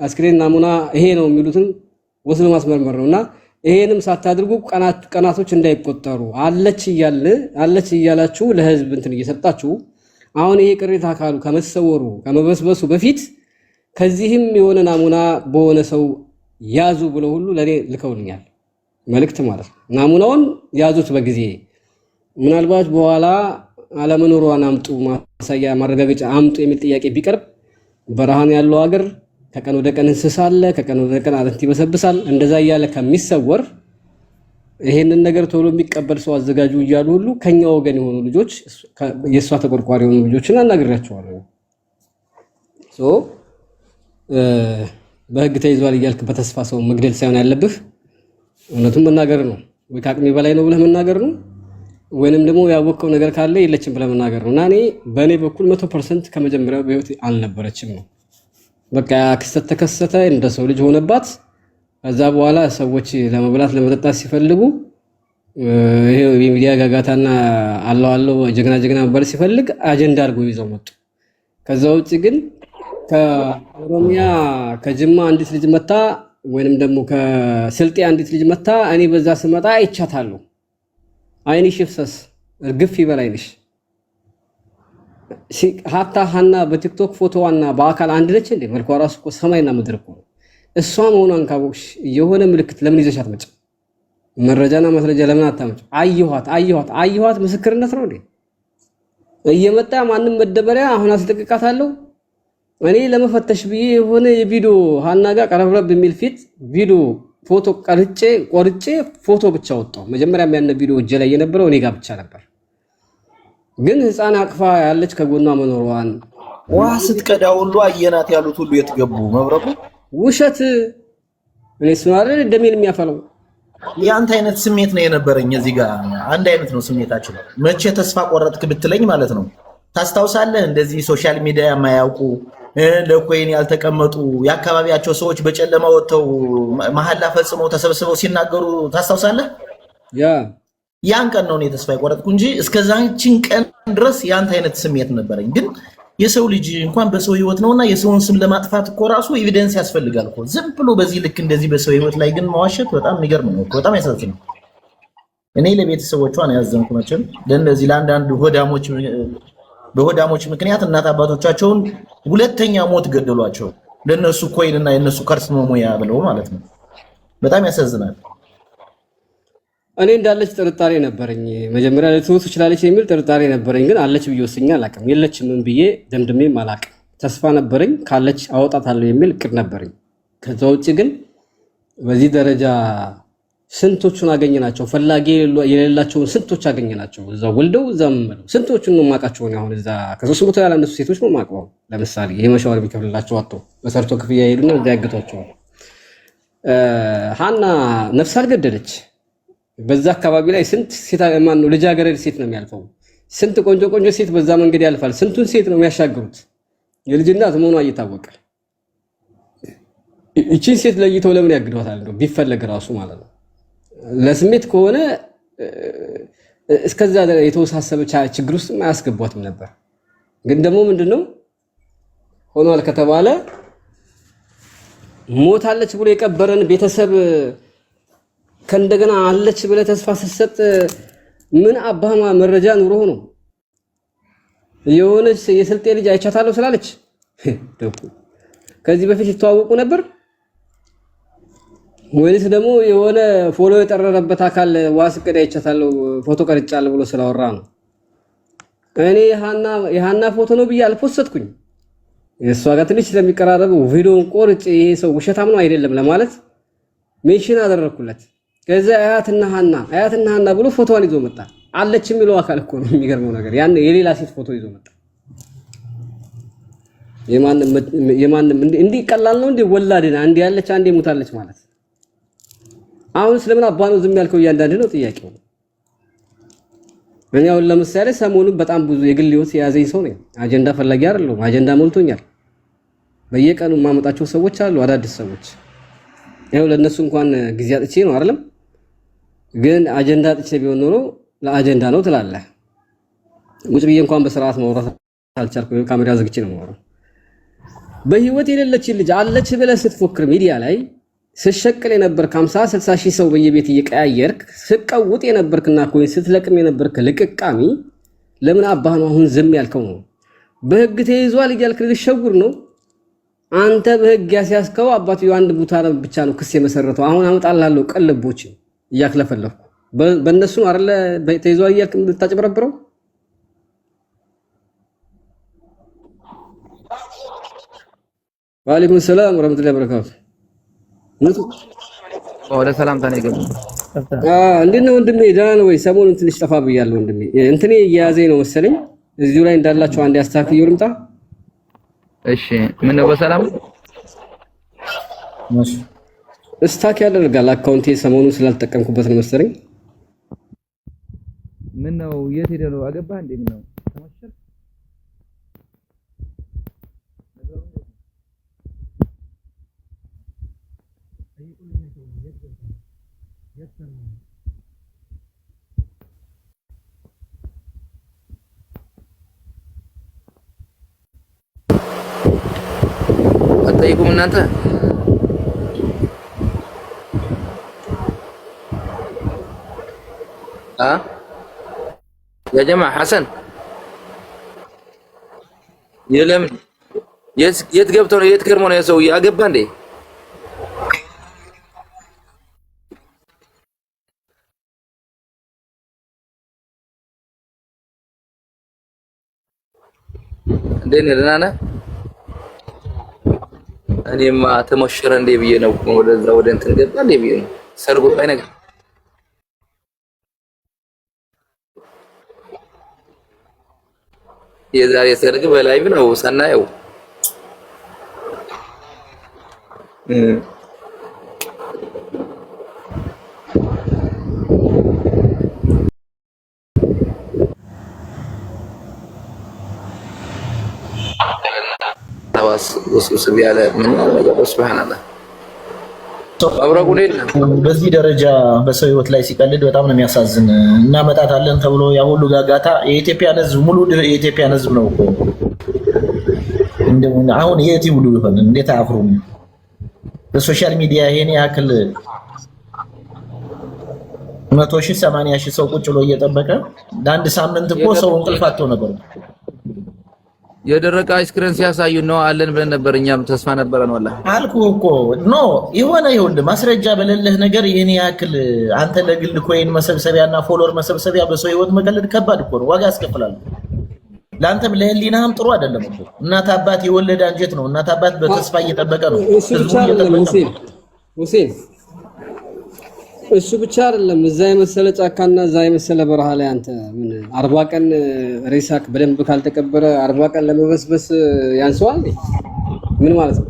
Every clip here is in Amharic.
አስክሬን ናሙና ይሄ ነው የሚሉትን ወስዶ ማስመርመር ነውና ይሄንም ሳታድርጉ ቀናቶች እንዳይቆጠሩ አለች እያላችሁ ለህዝብ እንትን እየሰጣችሁ አሁን ይሄ ቅሬታ አካሉ ከመሰወሩ ከመበስበሱ በፊት ከዚህም የሆነ ናሙና በሆነ ሰው ያዙ ብለው ሁሉ ለኔ ልከውልኛል መልእክት ማለት ነው። ናሙናውን ያዙት በጊዜ ምናልባት በኋላ አለመኖሯን አምጡ ማሳያ ማረጋገጫ አምጡ የሚል ጥያቄ ቢቀርብ በረሃን ያለው ሀገር ከቀን ወደ ቀን እንስሳለ ከቀን ወደ ቀን አጥንት ይበሰብሳል እንደዛ እያለ ከሚሰወር ይሄንን ነገር ቶሎ የሚቀበል ሰው አዘጋጁ እያሉ ሁሉ ከኛ ወገን የሆኑ ልጆች የሷ ተቆርቋሪ የሆኑ ልጆችን አናግራቸዋለሁ። በህግ ተይዟል እያልክ በተስፋ ሰው መግደል ሳይሆን ያለብህ እውነቱን መናገር ነው። ወይ ከአቅሜ በላይ ነው ብለህ መናገር ነው ወይንም ደግሞ ያወቀው ነገር ካለ የለችም ብለህ መናገር ነው። እና እኔ በእኔ በኩል 100% ከመጀመሪያው በህይወት አልነበረችም ነው። በቃ ክስተት ተከሰተ እንደ ሰው ልጅ ሆነባት። ከዛ በኋላ ሰዎች ለመብላት ለመጠጣት ሲፈልጉ ይሄ የሚዲያ ጋጋታና አለው ጀግና መባል ሲፈልግ አጀንዳ አድርጎ ይዘው መጡ። ከዛ ውጪ ግን ከኦሮሚያ ከጅማ አንዲት ልጅ መታ ወይንም ደግሞ ከስልጤ አንዲት ልጅ መታ እኔ በዛ ስመጣ አይቻታለሁ። አይንሽ ይፍሰስ እርግፍ ይበላይልሽ። ሀታ ሀና በቲክቶክ ፎቶዋና በአካል አንድ ነች እንዴ? መልኳ ራሱ እኮ ሰማይና ምድር እኮ ነው። እሷ መሆኗን ካወቅሽ የሆነ ምልክት ለምን ይዘሽ አትመጭም? መረጃና ማስረጃ ለምን አታመጭም? አየኋት ምስክርነት ነው እንዴ? እየመጣ ማንም መደበሪያ አሁን አስጠቅቃታለሁ እኔ ለመፈተሽ ብዬ የሆነ የቪዲዮ ሀና ጋር ቀረብረብ የሚል ፊት ቪዲዮ ፎቶ ቆርጬ ፎቶ ብቻ ወጣው። መጀመሪያም ያነ ቪዲዮ እጄ ላይ የነበረው እኔ ጋር ብቻ ነበር። ግን ህፃን አቅፋ ያለች ከጎኗ መኖሯን ውሃ ስትቀዳ ሁሉ አየናት ያሉት ሁሉ የትገቡ መብረቁ ውሸት። እኔ ስማረ ደሜን የሚያፈለው ያንተ አይነት ስሜት ነው የነበረኝ። እዚህ ጋር አንድ አይነት ነው ስሜታችን። መቼ ተስፋ ቆረጥክ ብትለኝ ማለት ነው ታስታውሳለህ? እንደዚህ ሶሻል ሚዲያ የማያውቁ ለኮይን ያልተቀመጡ የአካባቢያቸው ሰዎች በጨለማ ወጥተው መሐላ ፈጽመው ተሰብስበው ሲናገሩ ታስታውሳለህ? ያን ቀን ነው እኔ ተስፋ የቆረጥኩ እንጂ እስከዛችን ቀን ድረስ ያንተ አይነት ስሜት ነበረኝ። ግን የሰው ልጅ እንኳን በሰው ህይወት ነውና የሰውን ስም ለማጥፋት እኮ ራሱ ኤቪደንስ ያስፈልጋል እኮ። ዝም ብሎ በዚህ ልክ እንደዚህ በሰው ህይወት ላይ ግን መዋሸት በጣም የሚገርም ነው እኮ። በጣም ያሳዝናል። እኔ ለቤተሰቦቿ ነው ያዘንኩ። መቼም ለእነዚህ ለአንዳንድ በሆዳሞች ምክንያት እናት አባቶቻቸውን ሁለተኛ ሞት ገደሏቸው። ለነሱ ኮይንና የነሱ ከርስ መሞያ ብለው ማለት ነው። በጣም ያሳዝናል። እኔ እንዳለች ጥርጣሬ ነበረኝ። መጀመሪያ ልትሞት ትችላለች የሚል ጥርጣሬ ነበረኝ። ግን አለች ብዬ ወስኜ አላውቅም። የለችም ብዬ ደምድሜም አላውቅም። ተስፋ ነበረኝ። ካለች አወጣታለሁ የሚል እቅድ ነበረኝ። ከዛ ውጭ ግን በዚህ ደረጃ ስንቶቹን አገኘናቸው? ፈላጊ የሌላቸውን ስንቶች አገኘናቸው? እዛ ወልደው እዛ መመለው ስንቶቹን ነው የማውቃቸው? አሁን እዛ ከ300 ያላነሱ ሴቶች ነው የማውቀው። ለምሳሌ የመሻወር ቢከፍልላቸው አጥቶ በሰርቶ ክፍያ ሄዱና እዛ ያግቷቸዋል። ሀና ነፍስ አልገደለች። በዛ አካባቢ ላይ ስንት ሴት ማን ነው ልጃገረድ ሴት ነው የሚያልፈው? ስንት ቆንጆ ሴት በዛ መንገድ ያልፋል። ስንቱን ሴት ነው የሚያሻግሩት? የልጅናት መሆኗ እየታወቀ እቺን ሴት ለይተው ለምን ያግዷታል? እንደው ቢፈለግ ራሱ ማለት ነው። ለስሜት ከሆነ እስከዛ የተወሳሰበ ችግር ውስጥ አያስገቧትም ነበር። ግን ደግሞ ምንድነው ሆኗል ከተባለ ሞታለች ብሎ የቀበረን ቤተሰብ ከእንደገና አለች ብለ ተስፋ ስትሰጥ ምን አባማ መረጃ ኑሮ ነው? የሆነች የስልጤ ልጅ አይቻታለሁ ስላለች ከዚህ በፊት ይተዋወቁ ነበር ወይስ ደግሞ የሆነ ፎሎ የጠረረበት አካል ዋስቀዳ አይቻታለሁ ፎቶ ቀርጫለሁ ብሎ ስላወራ ነው? እኔ የሃና ፎቶ ነው ብዬ አልፖስትኩኝ። የሷ ጋር ትንሽ ስለሚቀራረቡ ቪዲዮን ቆርጬ ይሄ ሰው ውሸታም ነው አይደለም ለማለት ሜንሽን አደረኩለት። ከዛ አያትና ሀና ብሎ ፎቶዋን ይዞ መጣ። አለች የሚለው አካል እኮ ነው የሚገርመው ነገር። ያን የሌላ ሴት ፎቶ ይዞ መጣ። የማንም እንዴ ቀላል ነው እንዴ? ወላድና አንዴ ያለች አንዴ ሞታለች ማለት። አሁን ስለምን አባ ነው ዝም ያልከው? እያንዳንድ ነው ጥያቄው። እኔ አሁን ለምሳሌ ሰሞኑን በጣም ብዙ የግል ህይወት የያዘኝ ሰው ነኝ። አጀንዳ ፈላጊ አይደለሁም። አጀንዳ ሞልቶኛል። በየቀኑ ማመጣቸው ሰዎች አሉ፣ አዳዲስ ሰዎች። ይሄው ለነሱ እንኳን ጊዜ አጥቼ ነው አይደለም። ግን አጀንዳ አጥቼ ቢሆን ኖሮ ለአጀንዳ ነው ትላለህ። ቁጭ ብዬ እንኳን በስርዓት ማውራት አልቻልኩም። ካሜራ ዘግቼ ነው ማውራት። በህይወት የሌለች ልጅ አለች ብለህ ስትፎክር ሚዲያ ላይ ስትሸቅል የነበርክ 50 60 ሺህ ሰው በየቤት እየቀያየርክ ስትቀውጥ የነበርክና ኮይን ስትለቅም የነበርክ ልቅቃሚ ለምን አባህ ነው አሁን ዝም ያልከው ነው? በህግ ተይዟል እያልክ ልትሸውር ነው? አንተ በህግ ያስያዝከው አባትየው አንድ ቦታ ብቻ ነው ክስ የመሰረተው። አሁን አመጣልሃለሁ ቀለቦችን እያክለፈለፍኩ በእነሱ አይደለ ተይዟል እያልክ ልታጭበረብረው። ወአለይኩም ሰላም ወራህመቱላሂ ወበረካቱ። ወደ ሰላምታ ነው የገባው። እንዴት ነው ወንድሜ? ደህና ነው ወይ? ሰሞኑን ትንሽ ጠፋ ብያለሁ ወንድሜ። እንትኔ እየያዘኝ ነው መሰለኝ። እዚሁ ላይ እንዳላችሁ አንድ ያስተካክየው ልምጣ። እሺ ምን ነው በሰላም ማሽ ስታክ ያደርጋል አካውንቴ ሰሞኑን ስላልተጠቀምኩበት ነው መሰለኝ። ምን ነው የት ሄደ ነው? አገባህ እንዴ? ምን ነው ተመሸር አጠይቁም እናንተ يا جماعة حسن يلم يتقبطون يتكرمون يا سوي أقبان دي ديني لنا أنا ما تمشرن دي بينا ولا ودين تنقبان دي بينا سرقوا بينك የዛሬ ሰርግ በላይቭ ነው ሰናየው። ውስብስብ ያለ ምን ነገር ሱብሃንአላህ። በዚህ ደረጃ በሰው ህይወት ላይ ሲቀልድ በጣም ነው የሚያሳዝን። እናመጣታለን ተብሎ ያ ሁሉ ጋጋታ የኢትዮጵያን ህዝብ ሙሉ የኢትዮጵያን ህዝብ ነው እኮ አሁን የት ይውሉ ይሆን? እንዴት አያፍሩም? በሶሻል ሚዲያ ይሄን ያክል 100,000 80,000 ሰው ቁጭ ብሎ እየጠበቀ ለአንድ ሳምንት እኮ ሰው እንቅልፍ አጥቶ ነበር። የደረቀ አይስክሬም ሲያሳዩን ነው አለን ብለን ነበር። እኛም ተስፋ ነበረን። ወላሂ አልኩህ እኮ ኖ የሆነ ይኸውልህ ማስረጃ በሌለህ ነገር ይሄን ያክል አንተ ለግል ኮይን መሰብሰቢያና ፎሎወር መሰብሰቢያ በሰው ህይወት መቀለድ ከባድ እኮ ነው፣ ዋጋ ያስከፍላል። ለአንተም ለህሊናህም ጥሩ አይደለም እኮ። እናት አባት የወለደ አንጀት ነው። እናት አባት በተስፋ እየጠበቀ ነው። እሱ ብቻ አይደለም። እዛ የመሰለ ጫካና እዛ የመሰለ በረሃ ላይ አንተ ምን 40 ቀን ሬሳክ በደንብ ካልተቀበረ 40 ቀን ለመበስበስ ያንሰዋል? ምን ማለት ነው?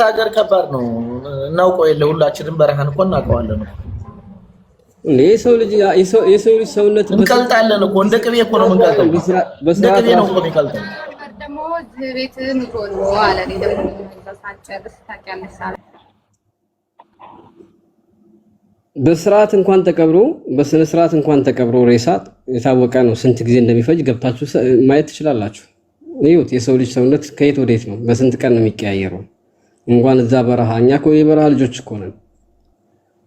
ሀገር ከባድ ነው። እናውቀው የለ ሁላችንም በረሃን እኮ እናውቀዋለን እንዴ። የሰው ልጅ ሰውነት እንቀልጣለን እኮ እንደ ቅቤ እኮ ነው የምንቀልጠው። እንደ ቅቤ ነው እኮ የሚቀልጠው። ደግሞ ቤት ምትሆን አለ ደግሞ ተሳጨርስ ታውቂያለሽ። በስርዓት እንኳን ተቀብሮ በስነ ስርዓት እንኳን ተቀብሮ ሬሳ የታወቀ ነው ስንት ጊዜ እንደሚፈጅ ገብታችሁ ማየት ትችላላችሁ። ይሁት የሰው ልጅ ሰውነት ከየት ወዴት ነው በስንት ቀን ነው የሚቀያየረው? እንኳን እዛ በረሃ እኛ እኮ የበረሃ ልጆች እኮ ነን።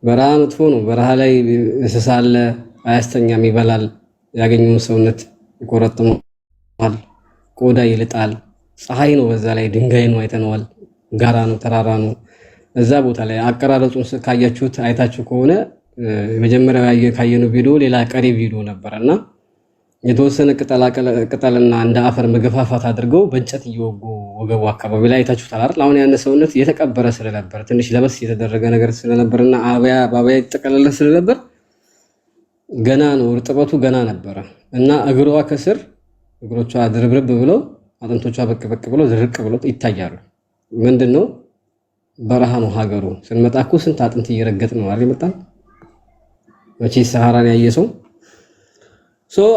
በረሃ መጥፎ ነው። በረሃ ላይ እንስሳ አለ፣ አያስተኛም፣ ይበላል፣ ያገኘውን ሰውነት ይቆረጥማል፣ ቆዳ ይልጣል። ፀሐይ ነው፣ በዛ ላይ ድንጋይ ነው፣ አይተነዋል። ጋራ ነው፣ ተራራ ነው። እዛ ቦታ ላይ አቀራረጹን ካያችሁት አይታችሁ ከሆነ መጀመሪያ ካየነው ቪዲዮ ሌላ ቀሪ ቪዲዮ ነበርና የተወሰነ ቅጠልና እንደ አፈር መገፋፋት አድርገው በእንጨት እየወጉ ወገቡ አካባቢ ላይ አይታችሁታል አይደል? አሁን ያነ ሰውነት የተቀበረ ስለነበር ትንሽ ለበስ የተደረገ ነገር ስለነበርና አባያ የተጠቀለለ ስለነበር ገና ነው፣ እርጥበቱ ገና ነበረ እና እግሯ ከስር እግሮቿ ድርብርብ ብለው አጥንቶቿ በቅ ብለው ዝርቅ ብለው ይታያሉ። ምንድነው? በረሃ ነው ሀገሩ። ስንመጣ እኮ ስንት አጥንት እየረገጥ ነው አይደል መጣን። መቼ ሰሃራን ያየሰው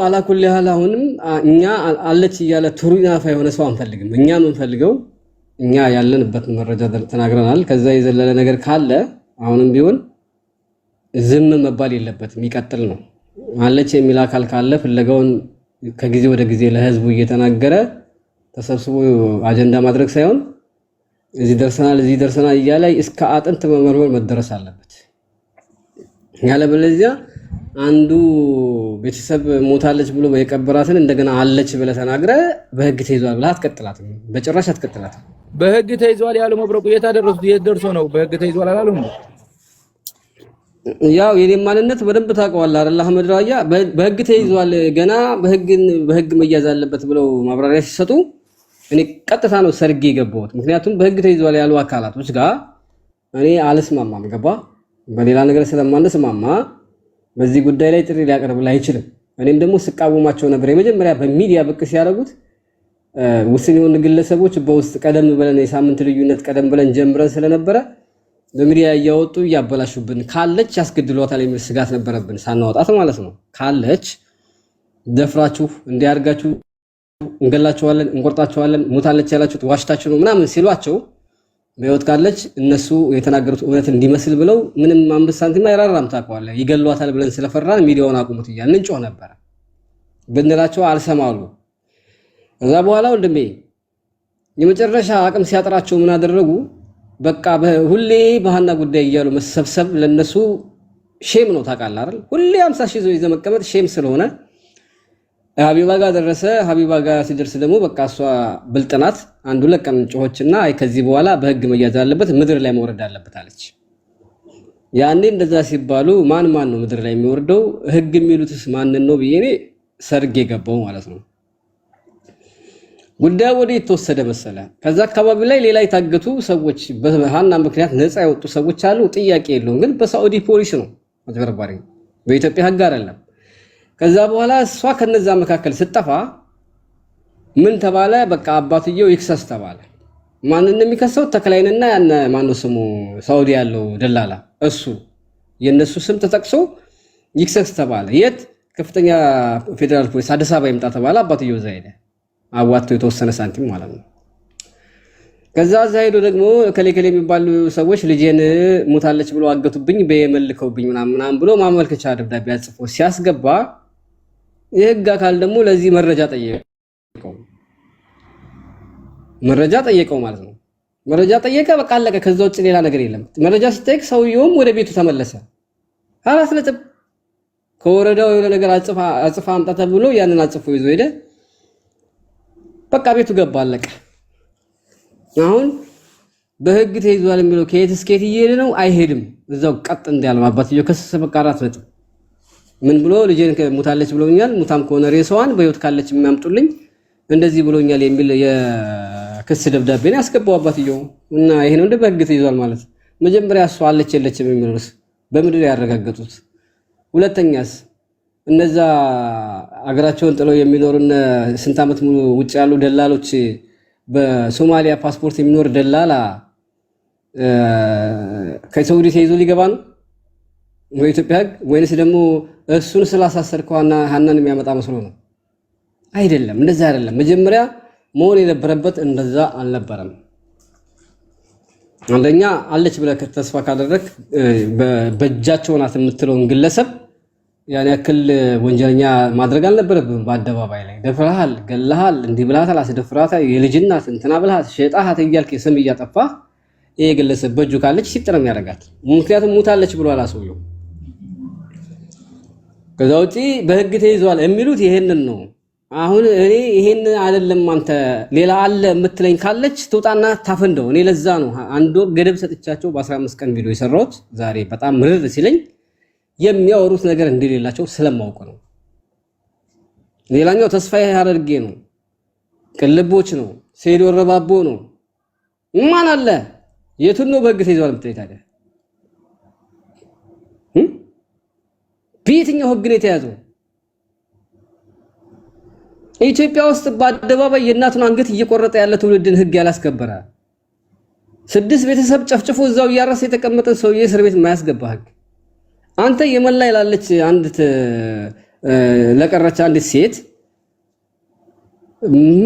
አላኩል ያህል አሁንም እኛ አለች እያለ ቱሪናፋ የሆነ ሰው አንፈልግም። እኛ የምንፈልገው እኛ ያለንበት መረጃ ተናግረናል። ከዛ የዘለለ ነገር ካለ አሁንም ቢሆን ዝም መባል የለበትም፣ ይቀጥል ነው። አለች የሚል አካል ካለ ፍለጋውን ከጊዜ ወደ ጊዜ ለህዝቡ እየተናገረ ተሰብስቦ አጀንዳ ማድረግ ሳይሆን እዚህ ደርሰናል እያለ እስከ አጥንት መመርመር መደረስ አለበት። ያለበለዚያ አንዱ ቤተሰብ ሞታለች ብሎ የቀበራትን እንደገና አለች ብለህ ተናግረህ በህግ ተይዟል ብለህ አትቀጥላትም። በጭራሽ አትቀጥላትም። በህግ ተይዟል ያለው መብረቁ የት ደርሶ ነው? በህግ ተይዟል አላሉም? ያው የኔ ማንነት በደንብ ታውቀዋለህ አይደል አህመድ ራያ? በህግ ተይዟል ገና በህግ መያዝ አለበት ብለው ማብራሪያ ሲሰጡ እኔ ቀጥታ ነው ሰርጌ የገባሁት። ምክንያቱም በህግ ተይዟል ያሉ አካላቶች ጋር እኔ አልስማማም። ገባ? በሌላ ነገር ስለማንስማማ በዚህ ጉዳይ ላይ ጥሪ ሊያቀርብልህ አይችልም። እኔም ደግሞ ስቃወማቸው ነበር። የመጀመሪያ በሚዲያ ብቅ ሲያደርጉት ውስን የሆኑ ግለሰቦች በውስጥ ቀደም ብለን የሳምንት ልዩነት ቀደም ብለን ጀምረን ስለነበረ በሚዲያ እያወጡ እያበላሹብን ካለች ያስገድሏታል የሚል ስጋት ነበረብን። ሳናወጣት ማለት ነው። ካለች ደፍራችሁ እንዲያርጋችሁ እንገላቸዋለን፣ እንቆርጣቸዋለን፣ ሞታለች ያላችሁት ዋሽታችሁ ነው ምናምን ሲሏቸው በህይወት ካለች እነሱ የተናገሩት እውነት እንዲመስል ብለው ምንም 5 ሳንቲም አይራራም። ታውቀዋለህ። ይገሏታል ብለን ስለፈራን ሚዲያውን አቁሙት እያልን እንጮህ ነበር ብንላቸው አልሰማሉ። ከዛ በኋላ ወንድሜ የመጨረሻ አቅም ሲያጥራቸው ምን አደረጉ? በቃ ሁሌ በሃና ጉዳይ እያሉ መሰብሰብ ለነሱ ሼም ነው። ታውቃለህ አይደል? ሁሌ 50 ሺህ ይዘው መቀመጥ ሼም ስለሆነ ሀቢባ ጋር ደረሰ። ሀቢባ ጋር ሲደርስ ደግሞ በቃ እሷ ብልጥናት አንዱ ለቀን ጮሆችና አይ ከዚህ በኋላ በህግ መያዝ አለበት ምድር ላይ መውረድ አለበት አለች። ያኔ እንደዛ ሲባሉ ማን ነው ምድር ላይ የሚወርደው? ህግ የሚሉትስ ማንን ነው ብዬ እኔ ሰርግ የገባው ማለት ነው። ጉዳዩ ወደ የተወሰደ መሰለ። ከዛ አካባቢ ላይ ሌላ የታገቱ ሰዎች በሃና ምክንያት ነፃ ያወጡ ሰዎች አሉ። ጥያቄ የለውም። ግን በሳዑዲ ፖሊስ ነው አጭበርባሪ፣ በኢትዮጵያ ህግ አይደለም። ከዛ በኋላ እሷ ከነዛ መካከል ስጠፋ ምን ተባለ? በቃ አባትየው ይክሰስ ተባለ። ማንን የሚከሰው? ተክላይንና ያነ ማነው ስሙ ሳውዲ ያለው ደላላ እሱ የነሱ ስም ተጠቅሶ ይክሰስ ተባለ። የት? ከፍተኛ ፌደራል ፖሊስ አዲስ አበባ ይምጣ ተባለ። አባትየው እዛ ሄደ፣ አዋጥቶ የተወሰነ ሳንቲም ማለት ነው። ከዛ እዛ ሄዶ ደግሞ ከሌከሌ የሚባሉ ሰዎች ልጄን ሞታለች ብሎ አገቱብኝ በየመልከውብኝ ምናምን ብሎ ማመልከቻ ደብዳቤ አጽፎ ሲያስገባ የህግ አካል ደግሞ ለዚህ መረጃ ጠየቀው ማለት ነው። መረጃ ጠየቀ፣ በቃ አለቀ። ከዛ ውጭ ሌላ ነገር የለም። መረጃ ሲጠይቅ ሰውየውም ወደ ቤቱ ተመለሰ። አራት ነጥብ። ከወረዳው የሆነ ነገር አጽፋ አምጣ ተብሎ ያንን አጽፎ ይዞ ሄደ። በቃ ቤቱ ገባ፣ አለቀ። አሁን በህግ ተይዟል የሚለው ከየት እስከ የት እየሄደ ነው? አይሄድም። እዛው ቀጥ እንዳለ አባትየው ከሰሰ። በቃ አራት ነጥብ። ምን ብሎ ልጄን ሞታለች ብሎኛል፣ ሙታም ከሆነ ሬሳዋን በህይወት ካለች የሚያምጡልኝ እንደዚህ ብሎኛል የሚል የክስ ደብዳቤ ነው ያስገባው አባትየው። እና ይሄ ነው እንደ በህግ ተይዟል ማለት። መጀመሪያ እሷ አለች የለችም የሚሉስ በምድር ያረጋገጡት። ሁለተኛስ እነዛ አገራቸውን ጥለው የሚኖሩና ስንት ዓመት ሙሉ ውጭ ያሉ ደላሎች በሶማሊያ ፓስፖርት የሚኖር ደላላ ከሳውዲ ተይዞ ሊገባ ነው በኢትዮጵያ ህግ? ወይንስ ደግሞ እሱን ስላሳሰርከው ሀናን የሚያመጣ መስሎ ነው? አይደለም፣ እንደዛ አይደለም። መጀመሪያ መሆን የነበረበት እንደዛ አልነበረም። አንደኛ አለች ብለህ ተስፋ ካደረክ በእጃቸው ናት የምትለውን ግለሰብ ያን ያክል ወንጀለኛ ማድረግ አልነበረብህም። በአደባባይ ላይ ደፍረሃል፣ ገለሃል፣ እንዲህ ብለሃታል፣ አስደፍራታል፣ የልጅናት እንትና ብለሃት ሸጣሃት እያልክ ስም እያጠፋህ ይሄ ግለሰብ በእጁ ካለች ሲጥረም ያደርጋት። ምክንያቱም ሞታለች ብሎ አላሰውየው። ከዛ ውጪ በህግ ተይዟል የሚሉት ይሄንን ነው። አሁን እኔ ይሄን አይደለም አንተ ሌላ አለ የምትለኝ ካለች ትውጣና ታፈንደው። እኔ ለዛ ነው አንድ ወር ገደብ ሰጥቻቸው በ15 ቀን ቪዲዮ የሰራሁት። ዛሬ በጣም ምርር ሲለኝ የሚያወሩት ነገር እንደሌላቸው ስለማውቅ ነው። ሌላኛው ተስፋዬ አደርጌ ነው፣ ቅልቦች ነው፣ ሴዶ ረባቦ ነው። ማን አለ? የቱን ነው በህግ ተይዟል የምትለኝ ታዲያ? በየትኛው ህግ ነው የተያዘው? ኢትዮጵያ ውስጥ በአደባባይ የእናቱን አንገት እየቆረጠ ያለ ትውልድን ህግ ያላስከበረ 6 ቤተሰብ ጨፍጭፎ እዛው እያረሰ የተቀመጠ ሰውዬ እስር ቤት የማያስገባ ህግ። አንተ የመን ላይ ላለች አንዲት ለቀረች አንዲት ሴት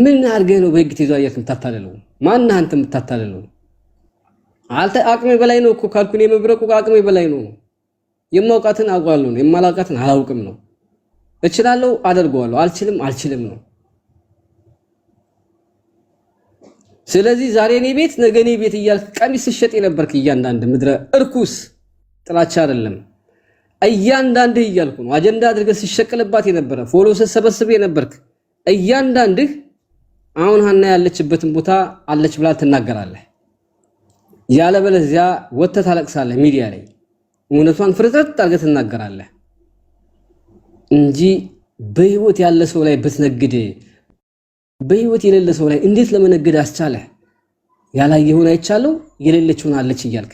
ምን አድርገህ ነው በህግ ተይዟል የምታታለለው? ማነህ አንተ የምታታለለው? አንተ አቅሜ በላይ ነው እኮ ካልኩ እኔ መብረቁ አቅሜ በላይ ነው። የማውቃትን አውቃለሁ፣ የማላውቃትን አላውቅም ነው። እችላለሁ አደርገዋለሁ፣ አልችልም ነው። ስለዚህ ዛሬ እኔ ቤት ነገ እኔ ቤት እያልክ ቀሚስ ስትሸጥ የነበርክ እያንዳንድ ምድረ እርኩስ ጥላቻ አይደለም እያንዳንድህ እያልኩ ነው። አጀንዳ አድርገህ ሲሸቅልባት የነበረ ፎሎ ስትሰበስብ የነበርክ እያንዳንድህ አሁን ሀና ያለችበትን ቦታ አለች ብላ ትናገራለህ። ያለበለዚያ ወጥተህ ታለቅሳለህ ሚዲያ ላይ እውነቷን ፍርጥርጥ አድርገህ ትናገራለህ እንጂ በህይወት ያለ ሰው ላይ ብትነግድ በህይወት የሌለ ሰው ላይ እንዴት ለመነገድ አስቻለ? ያላየውን አይቻለው የሌለችውን አለች እያልክ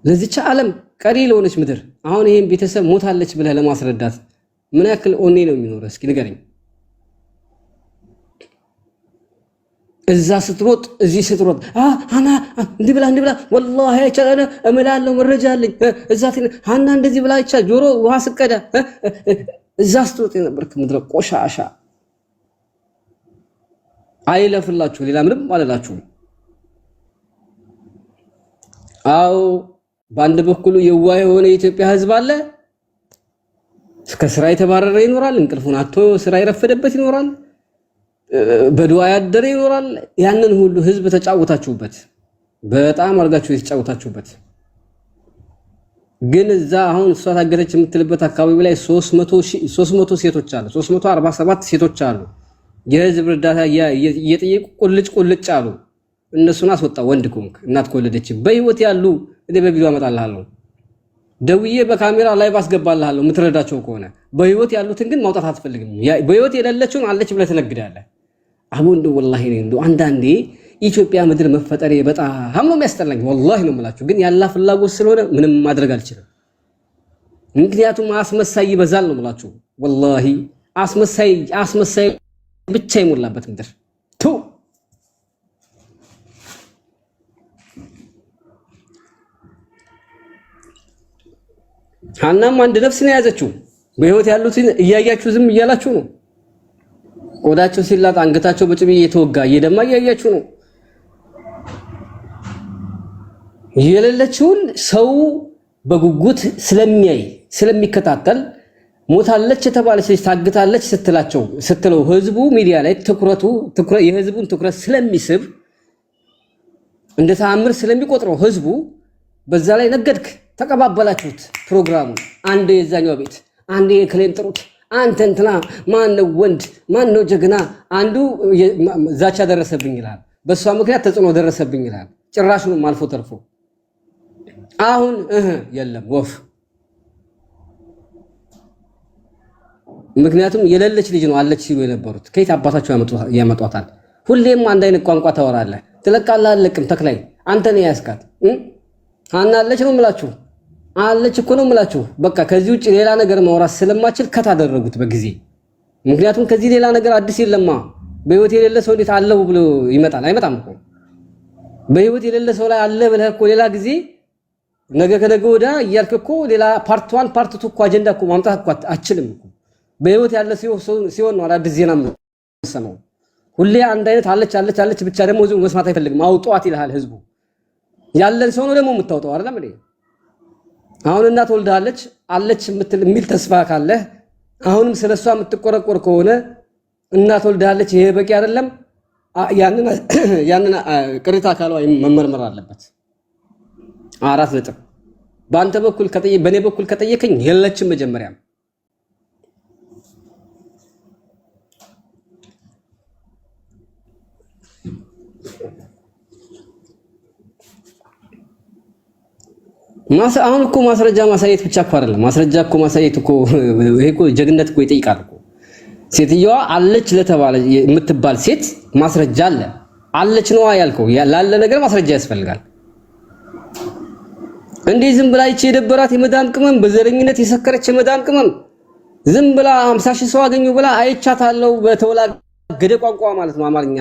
ለዚች ዓለም ቀሪ ለሆነች ምድር አሁን ይሄን ቤተሰብ ሞታለች ብለህ ለማስረዳት ምን ያክል ኦኔ ነው የሚኖር? እስኪ ንገረኝ። እዛ ስትሮጥ እዚህ ስትሮጥ አና እንዲህ ብላ ወላሂ አይቻለ እምላለው መረጃ አለኝ እዛ ሀና እንደዚህ ብላ አይቻ ጆሮ ውሃ ስቀዳ እዛ ስትሮጥ የነበርክ ምድረ ቆሻሻ አይለፍላችሁ ሌላ ምንም አላላችሁ። አው በአንድ በኩል የዋህ የሆነ የኢትዮጵያ ህዝብ አለ። እስከ ስራ የተባረረ ይኖራል። እንቅልፉን አጥቶ ስራ ይረፈደበት ይኖራል። በዱዓ ያደረ ይኖራል። ያንን ሁሉ ህዝብ ተጫወታችሁበት፣ በጣም አርጋችሁ የተጫወታችሁበት። ግን እዛ አሁን እሷ ታገተች የምትልበት አካባቢ ላይ 300 ሴቶች አሉ፣ 347 ሴቶች አሉ። የህዝብ እርዳታ እየጠየቁ ቁልጭ አሉ። እነሱን አስወጣ። ወንድ ኮንክ እናት ከወለደች በህይወት ያሉ እኔ በቪዲዮ አመጣልሃለሁ፣ ደውዬ በካሜራ ላይ ባስገባልሃለሁ የምትረዳቸው ከሆነ። በህይወት ያሉትን ግን ማውጣት አትፈልግም። በህይወት የሌለችውን አለች ብለህ ትነግዳለህ። አሁን እንደው ወላሂ ነው አንዳንዴ ኢትዮጵያ ምድር መፈጠሬ በጣም ነው የሚያስጠላኝ። ወላሂ ነው የምላችሁ። ግን ያላ ፍላጎት ስለሆነ ምንም ማድረግ አልችልም። ምክንያቱም አስመሳይ ይበዛል ነው የምላችሁ። ወላሂ አስመሳይ ብቻ ይሞላበት ምድር ቱ ሀናም አንድ ነፍስ ነው የያዘችው። በህይወት ያሉትን እያያችሁ ዝም እያላችሁ ነው። ቆዳቸው ሲላጥ አንገታቸው በጭቤ እየተወጋ እየደማ እያያችሁ ነው። የሌለችውን ሰው በጉጉት ስለሚያይ ስለሚከታተል ሞታለች የተባለች ታግታለች ስትለው ህዝቡ ሚዲያ ላይ የህዝቡን ትኩረት ስለሚስብ እንደ ተአምር ስለሚቆጥረው ህዝቡ በዛ ላይ ነገድክ። ተቀባበላችሁት ፕሮግራሙ። አንዴ የዛኛው ቤት አንዴ የክሌን ጥሩት አንተ እንትና ማነው ወንድ ማነው ጀግና፣ አንዱ ዛቻ ደረሰብኝ ይላል፣ በሷ ምክንያት ተጽዕኖ ደረሰብኝ ይላል። ጭራሹንም አልፎ ተርፎ አሁን የለም ወፍ። ምክንያቱም የሌለች ልጅ ነው አለች ሲሉ የነበሩት ከየት አባታቸው ያመጧታል? ሁሌም አንድ አይነት ቋንቋ ታወራለህ፣ ትለቃለህ። አለቅም ተክላይ አንተ ነው ያስካት ሀና አለች ነው የምላችሁ፣ አለች እኮ ነው የምላችሁ። በቃ ከዚህ ውጭ ሌላ ነገር ማውራት ስለማችል ከታደረጉት በጊዜ። ምክንያቱም ከዚህ ሌላ ነገር አዲስ የለማ። በህይወት የሌለ ሰው እንዴት አለው ብሎ ይመጣል? አይመጣም እኮ። በህይወት የሌለ ሰው ላይ አለ ብለህ እኮ ሌላ ጊዜ ነገ ከነገ ወዳ እያልክ እኮ ሌላ ፓርት 1 ፓርት 2 እኮ አጀንዳ እኮ ማምጣት እኮ አችልም እኮ። በህይወት ያለ ሲሆን ነው አዲስ ዜና የምትሰማው። ሁሌ አንድ አይነት አለች ብቻ ደግሞ ህዝቡ መስማት አይፈልግም። አውጧት ይልሃል ህዝቡ። ያለን ሰው ነው ደግሞ የምታወጣው አይደለም እንዴ? አሁን እናት ወልዳለች አለች የሚል ተስፋ ካለ አሁንም ስለሷ የምትቆረቆር ከሆነ እናት ወልዳለች ይሄ በቂ አይደለም። ያንን ቅሪታ አካሏ መመርመር አለበት። 4 ነጥብ። በአንተ በኩል በኔ በኩል ከጠየቀኝ የለችም መጀመሪያም። አሁን እኮ ማስረጃ ማሳየት ብቻ እኮ አይደለም። ማስረጃ እኮ ማሳየት እኮ ይሄ እኮ ጀግነት እኮ ይጠይቃል እኮ። ሴትየዋ አለች ለተባለ የምትባል ሴት ማስረጃ አለች ነው ያልከው። ላለ ነገር ማስረጃ ያስፈልጋል። እንዴ ዝም ብላ ይቺ የደበራት የመዳም ቅመም በዘረኝነት የሰከረች የመዳም ቅመም ዝም ብላ 50 ሺህ ሰው አገኙ ብላ አይቻታለሁ በተወላገደ ቋንቋ ማለት ነው አማርኛ።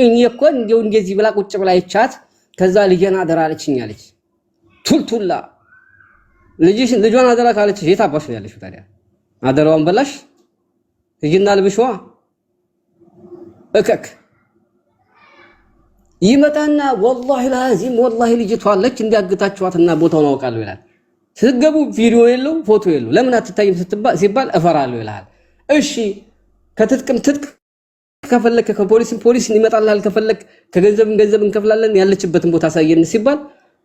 እኔ እኮ እንደዚህ ብላ ቁጭ ብላ አይቻት ከዛ ልጄን አደራ አለችኝ አለች። ቱልቱላ ልጇን አደራ ካለች የት አባሽ ነው ያለሽው ታዲያ? አደራዋን በላሽ ልጅና ልብሽዋ እከክ ይመጣና ወላሂ ላዚም ወላሂ ልጅቷ አለች እንዲያግታችኋትና ቦታውን አውቃለሁ ይላል። ስትገቡ ቪዲዮ የለው ፎቶ የለው ለምን አትታይም ሲባል እፈራለሁ ይላል። እሺ ከትጥቅም ትጥቅ ከፈለክ ከፖሊስ ይመጣልሃል ከፈለክ ከገንዘብ እንከፍላለን ያለችበትን ቦታ አሳየን ሲባል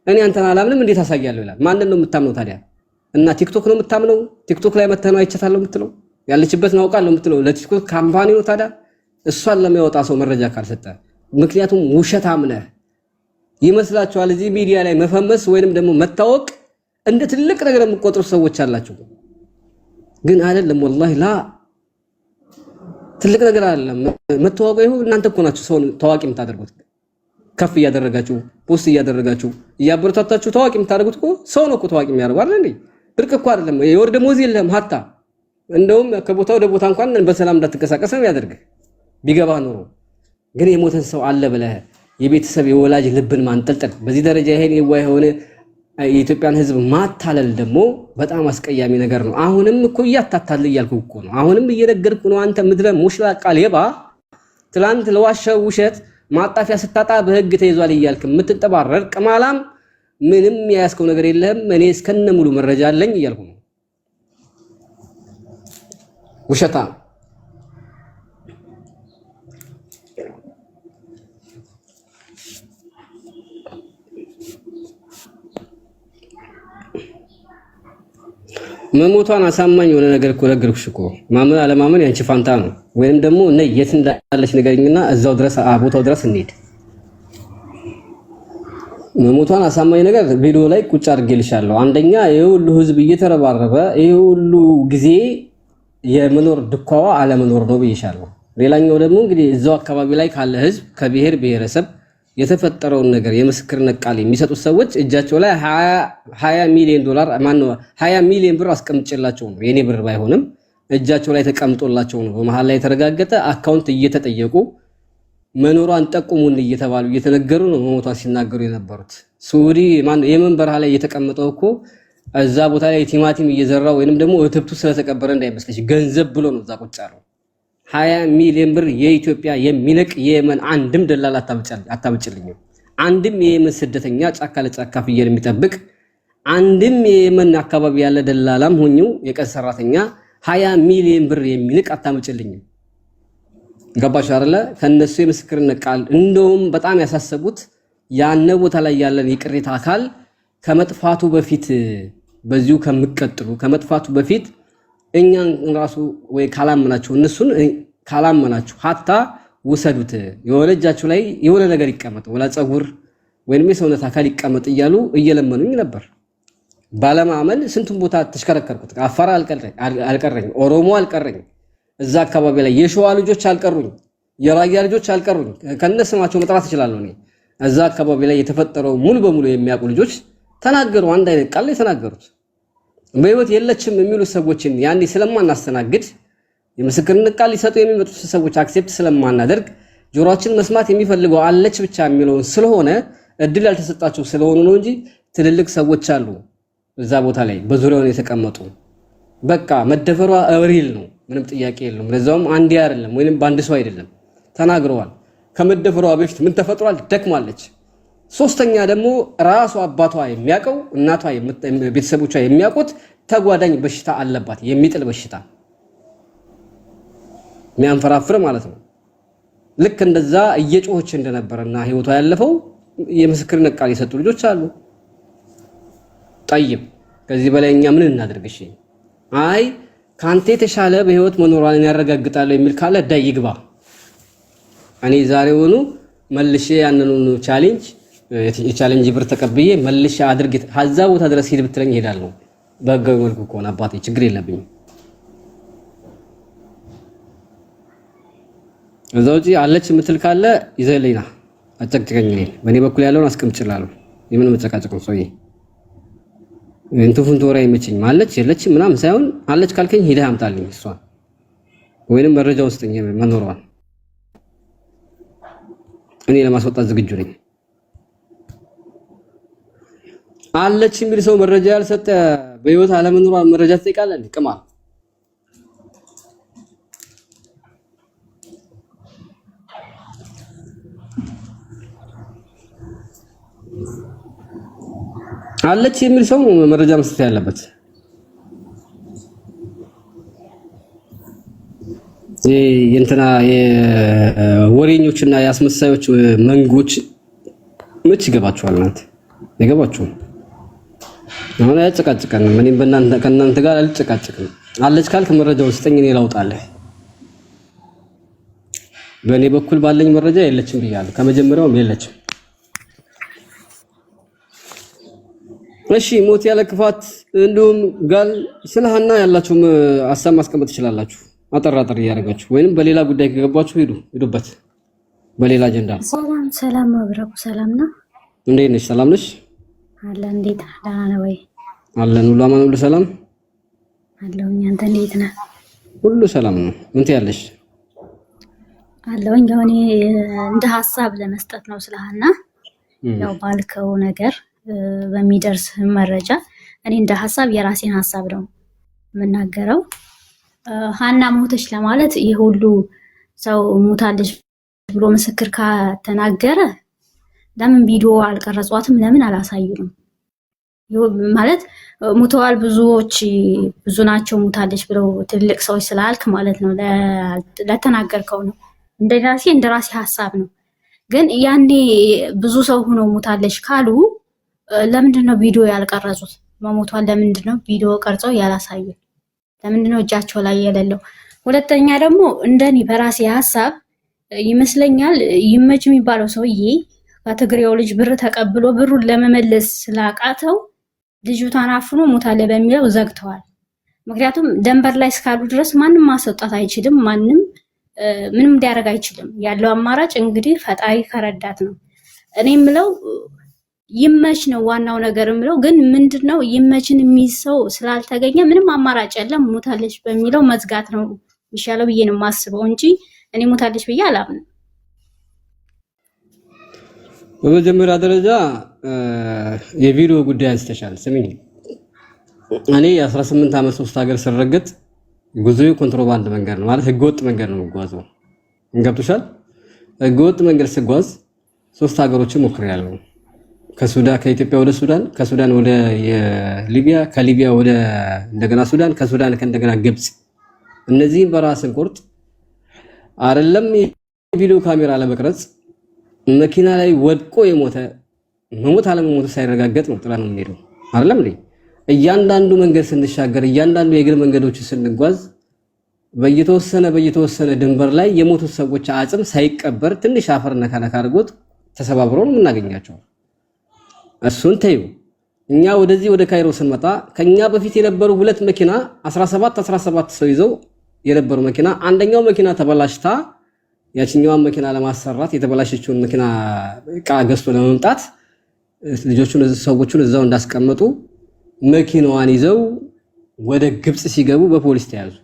እኔ አንተን አላምንም እንዴት አሳያለሁ ይላል። ማንን ነው የምታምነው ታዲያ? እና ቲክቶክ ነው የምታምነው? ቲክቶክ ላይ መተህ ነው አይቻታለሁ የምትለው? ያለችበትን አውቃለሁ የምትለው ለቲክቶክ ካምፓኒ ነው ታዲያ? እሷን ለሚያወጣ ሰው መረጃ ካልሰጠ ምክንያቱም ውሸታም ነህ ይመስላችኋል። እዚህ ሚዲያ ላይ መፈመስ ወይንም ደግሞ መታወቅ እንደ ትልቅ ነገር የምትቆጥሩ ሰዎች አላችሁ። ግን አይደለም ወላሂ ላ ትልቅ ነገር አይደለም። መታወቁ ይሁን እናንተ እኮ ናችሁ ሰውን ታዋቂ የምታደርጉት። ከፍ እያደረጋችሁ ፖስት እያደረጋችሁ እያበረታታችሁ ታዋቂ የምታደርጉት እኮ ሰው ነው እኮ ታዋቂ የሚያደርገው አይደል እንዴ? ብርቅ እኮ አይደለም። የወር ደሞዝ የለህም ሀታ እንደውም ከቦታ ወደ ቦታ እንኳን በሰላም እንዳትንቀሳቀስ ነው ያደርግህ ቢገባ ኖሮ። ግን የሞተን ሰው አለ ብለህ የቤተሰብ የወላጅ ልብን ማንጠልጠል በዚህ ደረጃ ይሄን የሆነ የኢትዮጵያን ሕዝብ ማታለል ደግሞ በጣም አስቀያሚ ነገር ነው። አሁንም እኮ እያታታል እያልኩ እኮ ነው። አሁንም እየነገርኩ ነው። አንተ ምድረ ሙሽላቃ ሌባ ትላንት ለዋሸው ውሸት ማጣፊያ ስታጣ በህግ ተይዟል እያልክ የምትጠባረር ቅማላም ምንም ያያስከው ነገር የለህም። እኔ እስከነ ሙሉ መረጃ አለኝ እያልኩ ነው። ውሸታ መሞቷን አሳማኝ የሆነ ነገር እኮ ነገርኩሽ እኮ። ማመን አለማመን ያንቺ ፋንታ ነው። ወይንም ደግሞ የት እንዳለች ንገሪኝና እዛው ድረስ ቦታው ድረስ እንሂድ። መሞቷን አሳማኝ ነገር ቪዲዮ ላይ ቁጭ አድርጌልሻለሁ። አንደኛ ይሄ ሁሉ ህዝብ እየተረባረበ ይሄ ሁሉ ጊዜ የመኖር ድኳዋ አለመኖር ነው ብዬሻለሁ። ሌላኛው ደግሞ እንግዲህ እዛው አካባቢ ላይ ካለ ህዝብ ከብሔር ብሔረሰብ የተፈጠረውን ነገር የምስክርነት ቃል የሚሰጡት ሰዎች እጃቸው ላይ 20 ሚሊዮን ዶላር 20 ሚሊዮን ብር አስቀምጬላቸው ነው የኔ ብር ባይሆንም እጃቸው ላይ ተቀምጦላቸው ነው በመሃል ላይ የተረጋገጠ አካውንት እየተጠየቁ መኖሯን ጠቁሙን እየተባሉ እየተነገሩ ነው መሞቷን ሲናገሩ የነበሩት። ሱዲ የመን በረሃ ላይ እየተቀመጠው እኮ እዛ ቦታ ላይ ቲማቲም እየዘራው ወይንም ደግሞ እትብቱ ስለተቀበረ እንዳይመስልሽ ገንዘብ ብሎ ነው እዛ ቁጭ ያለው። 20 ሚሊዮን ብር የኢትዮጵያ የሚነቅ የየመን አንድም ደላላ አታብጭልኝም። አንድም የየመን ስደተኛ ጫካ ለጫካ ፍየል የሚጠብቅ አንድም የየመን አካባቢ ያለ ደላላም ሆኙ የቀን ሰራተኛ 20 ሚሊዮን ብር የሚንቅ አታምጭልኝም። ገባሽ አይደለ? ከነሱ የምስክርነት ቃል እንደውም በጣም ያሳሰቡት ያነ ቦታ ላይ ያለን የቅሬታ አካል ከመጥፋቱ በፊት በዚሁ ከምቀጥሉ ከመጥፋቱ በፊት እኛን ራሱ ወይ ካላመናችሁ እነሱን ካላመናችሁ ሀታ ውሰዱት የሆነ እጃችሁ ላይ የሆነ ነገር ይቀመጥ ወላ ጸጉር ወይንም የሰውነት አካል ይቀመጥ እያሉ እየለመኑኝ ነበር። ባለማመን ስንቱን ቦታ ተሽከረከርኩት። አፋር አልቀረኝ፣ ኦሮሞ አልቀረኝ፣ እዛ አካባቢ ላይ የሸዋ ልጆች አልቀሩኝ፣ የራያ ልጆች አልቀሩኝ። ከነስማቸው መጥራት እችላለሁ። እኔ እዛ አካባቢ ላይ የተፈጠረው ሙሉ በሙሉ የሚያውቁ ልጆች ተናገሩ። አንድ አይነት ቃል ላይ ተናገሩት። በህይወት የለችም የሚሉ ሰዎችን ያኔ ስለማናስተናግድ የምስክርነት ቃል ሊሰጡ የሚመጡት ሰዎች አክሴፕት ስለማናደርግ ጆሮአችን መስማት የሚፈልገው አለች ብቻ የሚለውን ስለሆነ እድል ያልተሰጣቸው ስለሆኑ ነው እንጂ ትልልቅ ሰዎች አሉ እዛ ቦታ ላይ በዙሪያው የተቀመጡ። በቃ መደፈሯ ሪል ነው፣ ምንም ጥያቄ የለውም። ለዛውም አንድ አይደለም ወይንም በአንድ ሰው አይደለም ተናግረዋል። ከመደፈሯ በፊት ምን ተፈጥሯል? ደክማለች። ሶስተኛ ደግሞ ራሱ አባቷ የሚያውቀው እናቷ ቤተሰቦቿ የሚያውቁት ተጓዳኝ በሽታ አለባት፣ የሚጥል በሽታ የሚያንፈራፍር ማለት ነው። ልክ እንደዛ እየጮኸች እንደነበረና ህይወቷ ያለፈው የምስክርነት ቃል የሰጡ ልጆች አሉ። ጠይብ ከዚህ በላይ እኛ ምን እናድርግሽ? አይ ካንተ የተሻለ በህይወት መኖሯን ያረጋግጣል የሚል ካለ ዳይ ይግባ። እኔ ዛሬውኑ መልሼ ያንኑ ቻሌንጅ የቻሌንጅ ብር ተቀብዬ መልሼ አድርጌ ሀዛ ቦታ ድረስ ሄድ ብትለኝ እሄዳለሁ። በህጋዊ መልኩ ከሆነ አባቴ ችግር የለብኝም። እዛው እዚህ አለች የምትል ካለ ይዘህልኝና አጨቅጭቀኝ። እኔን በእኔ በኩል ያለውን አስቀምጭላለሁ። የምን መጨቃጨቅ ነው ሰውዬ? እንትን ወሬ አይመችኝም። አለች የለችም ምናምን ሳይሆን አለች ካልከኝ ሄደህ አምጣልኝ እሷን ወይንም መረጃ ውስጥኝ መኖሯን እኔ ለማስወጣት ዝግጁ ነኝ። አለች የሚል ሰው መረጃ ያልሰጠ በህይወት አለመኖሯን መረጃ ትጠይቃለህ እንዴ? ቅማል አለች የሚል ሰው መረጃ መስጠት ያለበት። የእንትና የወሬኞችና የአስመሳዮች መንጎች መች ይገባቸዋል? እናንተ ይገባችኋል? አሁን አያጨቃጭቀንም። እኔም ከእናንተ ጋር አልጨቃጭቅም። አለች ካልክ መረጃውን ስጠኝ፣ እኔ ላውጣለህ። በእኔ በኩል ባለኝ መረጃ የለችም ብያለሁ። ከመጀመሪያውም የለችም። እሺ ሞት ያለ ክፋት እንዲሁም ጋል ስለ ሀና ያላችሁም ሀሳብ ማስቀመጥ ትችላላችሁ። አጠራጠር እያደረጋችሁ ወይንም በሌላ ጉዳይ ከገባችሁ ሂዱበት። በሌላ አጀንዳ። ሰላም መብረቁ ሰላም ነው። እንዴት ነሽ? ሰላም ነሽ? አለ እንዴት ደህና ነው ወይ? አለን ሁሉ አማን ሁሉ ሰላም አለሁኝ። አንተ እንዴት ነህ? ሁሉ ሰላም ነው። ምን ትያለሽ? አለሁኝ። አሁን እንደ ሀሳብ ለመስጠት ነው ስለሃና ያው ባልከው ነገር በሚደርስ መረጃ እኔ እንደ ሀሳብ የራሴን ሀሳብ ነው የምናገረው። ሀና ሞተች ለማለት ይሄ ሁሉ ሰው ሞታለች ብሎ ምስክር ከተናገረ ለምን ቪዲዮ አልቀረጿትም? ለምን አላሳዩንም? ማለት ሞተዋል ብዙዎች ብዙ ናቸው ሞታለች ብለው ትልቅ ሰዎች ስላልክ ማለት ነው ለተናገርከው ነው። እንደ ራሴ ሀሳብ ነው። ግን ያኔ ብዙ ሰው ሆኖ ሞታለች ካሉ ለምንድን ነው ቪዲዮ ያልቀረጹት? መሞቷን ለምንድን ነው ቪዲዮ ቀርጸው ያላሳዩን? ለምንድን ነው እጃቸው ላይ የሌለው? ሁለተኛ ደግሞ እንደኔ በራሴ ሀሳብ ይመስለኛል ይመች የሚባለው ሰውዬ ከትግሬው ልጅ ብር ተቀብሎ ብሩን ለመመለስ ስላቃተው ልጅቷን አፍኖ ሞታለ በሚለው ዘግተዋል። ምክንያቱም ደንበር ላይ እስካሉ ድረስ ማንም ማስወጣት አይችልም። ማንም ምንም ሊያደርግ አይችልም። ያለው አማራጭ እንግዲህ ፈጣሪ ከረዳት ነው። እኔ የምለው ይመች ነው ዋናው ነገር የምለው። ግን ምንድነው ይመችን የሚይዝ ሰው ስላልተገኘ ምንም አማራጭ የለም። ሞታለች በሚለው መዝጋት ነው የሚሻለው ብዬ ነው የማስበው እንጂ እኔ ሞታለች ብዬ አላምንም። በመጀመሪያ ደረጃ የቪዲዮ ጉዳይ አንስተሻል። ስሚኝ፣ እኔ የ18 ዓመት 3 ሀገር ስረገጥ ጉዞዬ ኮንትሮባንድ መንገድ ነው ማለት ህገወጥ መንገድ ነው የምጓዘው። እንገብቶሻል? ህገወጥ መንገድ ስጓዝ 3 ሀገሮችን ሞክሬያለሁ። ከኢትዮጵያ ወደ ሱዳን፣ ከሱዳን ወደ ሊቢያ፣ ከሊቢያ ወደ እንደገና ሱዳን፣ ከሱዳን ከእንደገና ግብጽ። እነዚህን በራስን ቁርጥ አይደለም የቪዲዮ ካሜራ ለመቅረጽ መኪና ላይ ወድቆ የሞተ መሞት አለመሞቱ ሳይረጋገጥ ነው ጥላ ነው የምንሄደው። አይደለም እንዴ? እያንዳንዱ መንገድ ስንሻገር እያንዳንዱ የእግር መንገዶች ስንጓዝ በየተወሰነ ድንበር ላይ የሞቱት ሰዎች አጽም ሳይቀበር ትንሽ አፈር ነካ አድርጎት ተሰባብሮ ነው የምናገኛቸው። እሱን ተይው። እኛ ወደዚህ ወደ ካይሮ ስንመጣ ከኛ በፊት የነበሩ 2 መኪና 17 ሰው ይዘው የነበሩ መኪና አንደኛው መኪና ተበላሽታ ያቺኛዋን መኪና ለማሰራት የተበላሸችውን መኪና ዕቃ ገዝቶ ለመምጣት ልጆቹን ሰዎቹን እዛው እንዳስቀመጡ መኪናዋን ይዘው ወደ ግብጽ ሲገቡ በፖሊስ ተያዙ።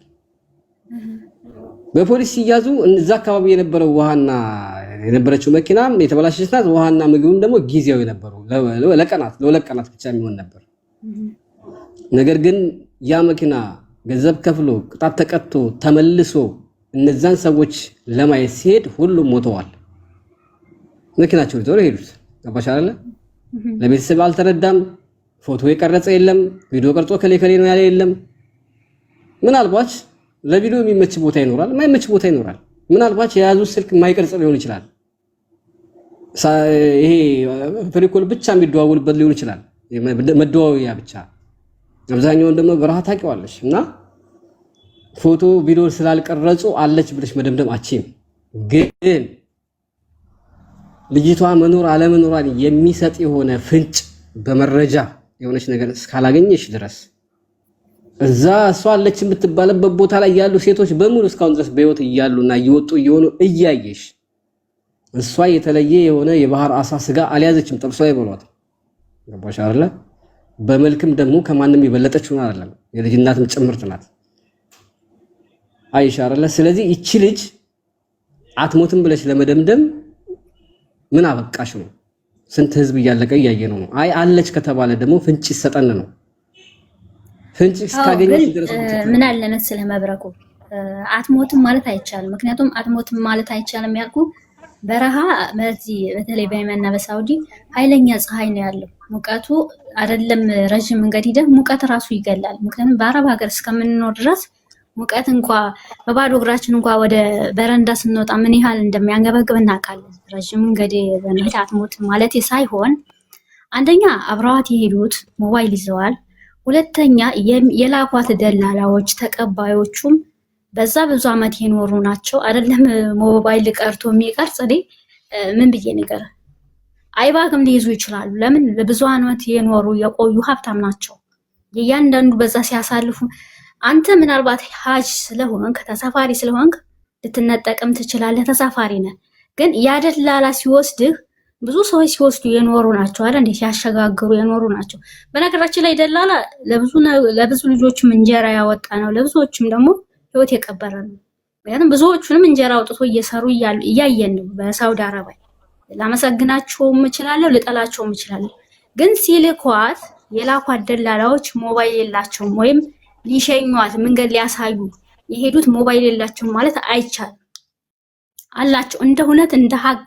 በፖሊስ ሲያዙ እዛ አካባቢ የነበረው ውሃና የነበረችው መኪና የተበላሸች ናት። ውሃና ምግብም ደግሞ ጊዜያዊ ነበሩ። ለሁለት ቀናት ብቻ የሚሆን ነበር። ነገር ግን ያ መኪና ገንዘብ ከፍሎ ቅጣት ተቀጥቶ ተመልሶ እነዛን ሰዎች ለማየት ሲሄድ ሁሉም ሞተዋል። መኪናቸው ይዘው ሄዱት። ገባሽ አይደለ? ለቤተሰብ አልተረዳም። ፎቶ የቀረጸ የለም። ቪዲዮ ቀርጾ ከሌ ነው ያለ የለም። ምናልባት ለቪዲዮ የሚመች ቦታ ይኖራል፣ የማይመች ቦታ ይኖራል። ምናልባት የያዙት ስልክ የማይቀርጽ ሊሆን ይችላል። ይሄ ፍሪኮል ብቻ የሚደዋወልበት ሊሆን ይችላል፣ መደዋወያ ብቻ። አብዛኛውን ደግሞ በረሃ ታውቂዋለሽ እና ፎቶ ቪዲዮ ስላልቀረጹ አለች ብለሽ መደምደም አቺም። ግን ልጅቷ መኖር አለመኖሯን የሚሰጥ የሆነ ፍንጭ በመረጃ የሆነች ነገር እስካላገኘሽ ድረስ እዛ እሷ አለች የምትባልበት ቦታ ላይ ያሉ ሴቶች በሙሉ እስካሁን ድረስ በህይወት እያሉና እየወጡ እየሆኑ እያየሽ እሷ የተለየ የሆነ የባህር አሳ ስጋ አልያዘችም፣ ጥብሷ ይበሏት። ገባሽ አይደለ? በመልክም ደግሞ ከማንም የበለጠች ሆና አይደለም፣ የልጅናትም ጭምርት ናት። አይሻ አይደለ? ስለዚህ እቺ ልጅ አትሞትም ብለሽ ለመደምደም ምን አበቃሽ ነው? ስንት ህዝብ እያለቀ እያየ ነው። አይ አለች ከተባለ ደግሞ ፍንጭ ይሰጠን ነው። ፍንጭ እስካገኘሽ ድረስ ምን አለ መሰለህ መብረቁ፣ አትሞትም ማለት አይቻልም። ምክንያቱም አትሞትም ማለት አይቻልም ያልኩ በረሃ በተለይ በየመንና በሳውዲ ኃይለኛ ፀሐይ ነው ያለው። ሙቀቱ አይደለም ረጅም መንገድ ሂደህ ሙቀት ራሱ ይገላል። ምክንያቱም በአረብ ሀገር እስከምንኖር ድረስ ሙቀት እንኳ በባዶ እግራችን እንኳ ወደ በረንዳ ስንወጣ ምን ያህል እንደሚያንገበግብ እናውቃለን። ረጅም መንገድ በመሄድ አትሞትም ማለት ሳይሆን አንደኛ አብረዋት የሄዱት ሞባይል ይዘዋል። ሁለተኛ የላኳት ደላላዎች ተቀባዮቹም በዛ ብዙ አመት የኖሩ ናቸው። አይደለም ሞባይል ቀርቶ የሚቀርጽ ምን ብዬ ነገር አይባክም ሊይዙ ይችላሉ። ለምን ለብዙ አመት የኖሩ የቆዩ ሀብታም ናቸው። የእያንዳንዱ በዛ ሲያሳልፉ አንተ ምናልባት ሀጅ ስለሆንክ ተሳፋሪ ስለሆንክ ልትነጠቅም ትችላለህ። ተሳፋሪ ነህ። ግን ያደላላ ሲወስድህ ብዙ ሰዎች ሲወስዱ የኖሩ ናቸው አይደል እንዴ? ሲያሸጋግሩ የኖሩ ናቸው። በነገራችን ላይ ደላላ ለብዙ ልጆችም እንጀራ ያወጣ ነው፣ ለብዙዎችም ደግሞ ህይወት የቀበረ ነው። ምክንያቱም ብዙዎቹንም እንጀራ አውጥቶ እየሰሩ እያየን ነው በሳውዲ አረቢያ። ላመሰግናቸውም እችላለሁ፣ ልጠላቸውም እችላለሁ። ግን ሲልኳት የላኳት ደላላዎች ሞባይል የላቸውም ወይም ሊሸኟት መንገድ ሊያሳዩ የሄዱት ሞባይል የላቸውም ማለት አይቻልም። አላቸው እንደ እውነት እንደ ሀቅ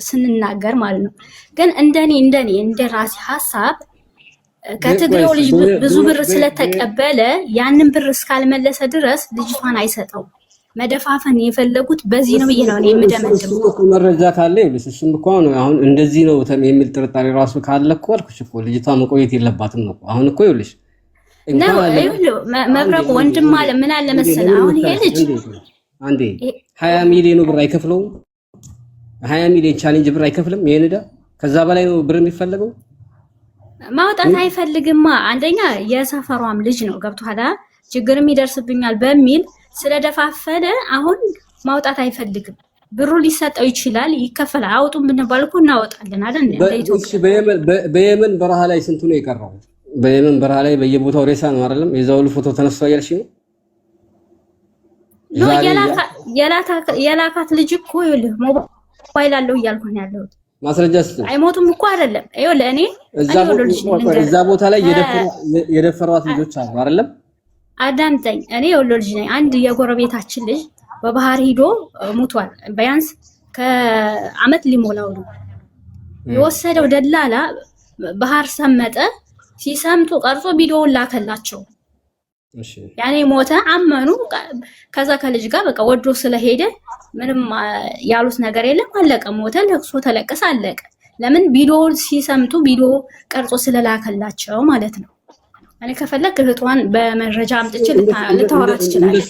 ስንናገር ማለት ነው። ግን እንደኔ እንደ ራሴ ሀሳብ ከትግሬው ልጅ ብዙ ብር ስለተቀበለ ያንን ብር እስካልመለሰ ድረስ ልጅቷን አይሰጠው። መደፋፈን የፈለጉት በዚህ ነው ብዬ ነው የምደመድመው። እሱ መረጃ ካለ ይልስ እሱም እኮ አሁን እንደዚህ ነው የሚል ጥርጣሬ ራሱ ካለ እኮ አልኩሽ እኮ ልጅቷ መቆየት የለባትም ነው። አሁን እኮ ይልሽ ነው መብረቁ ወንድም አለ ምን አለ መሰለህ አሁን ይሄ ልጅ አንዴ 20 ሚሊዮን ብር አይከፍለውም። 20 ሚሊዮን ቻሌንጅ ብር አይከፍልም። ይሄን ዳ ከዛ በላይ ነው ብር የሚፈልገው። ማውጣት አይፈልግማ። አንደኛ የሰፈሯም ልጅ ነው ገብቷላ። ችግርም ይደርስብኛል በሚል ስለደፋፈለ አሁን ማውጣት አይፈልግም። ብሩ ሊሰጠው ይችላል፣ ይከፈላል። አውጡም ብንባል እኮ እናወጣለን አይደል እንዴ? በየመን በረሃ ላይ ስንቱ ነው የቀረው? በየመን በረሃ ላይ በየቦታው ሬሳ ነው አይደለም? የዛው ፎቶ ተነስቷል ያልሽ ነው የላካት ልጅ እኮ ይኸውልህ ሞባይል አለው እያልኩ ነው ያለሁት። ማስረጃስ አይሞቱም እኮ አይደለም። ይኸውልህ እኔ እዛ ቦታ ላይ የደፈሯት ልጆች አሉ አይደለም? አዳምጠኝ። እኔ ይኸውልህ ልጅ ነኝ። አንድ የጎረቤታችን ልጅ በባህር ሂዶ ሙቷል። ቢያንስ ከአመት ሊሞላው ነው። የወሰደው ደላላ ባህር ሰመጠ። ሲሰምጡ ቀርጾ ቪዲዮውን ላከላቸው። ያኔ ሞተ አመኑ። ከዛ ከልጅ ጋር በቃ ወዶ ስለሄደ ምንም ያሉት ነገር የለም። አለቀ። ሞተ፣ ለቅሶ ተለቀሰ፣ አለቀ። ለምን ቪዲዮ ሲሰምጡ ቪዲዮ ቀርጾ ስለላከላቸው ማለት ነው። እኔ ከፈለክ እህቷን በመረጃ አምጥቼ ልታወራ ትችላለህ።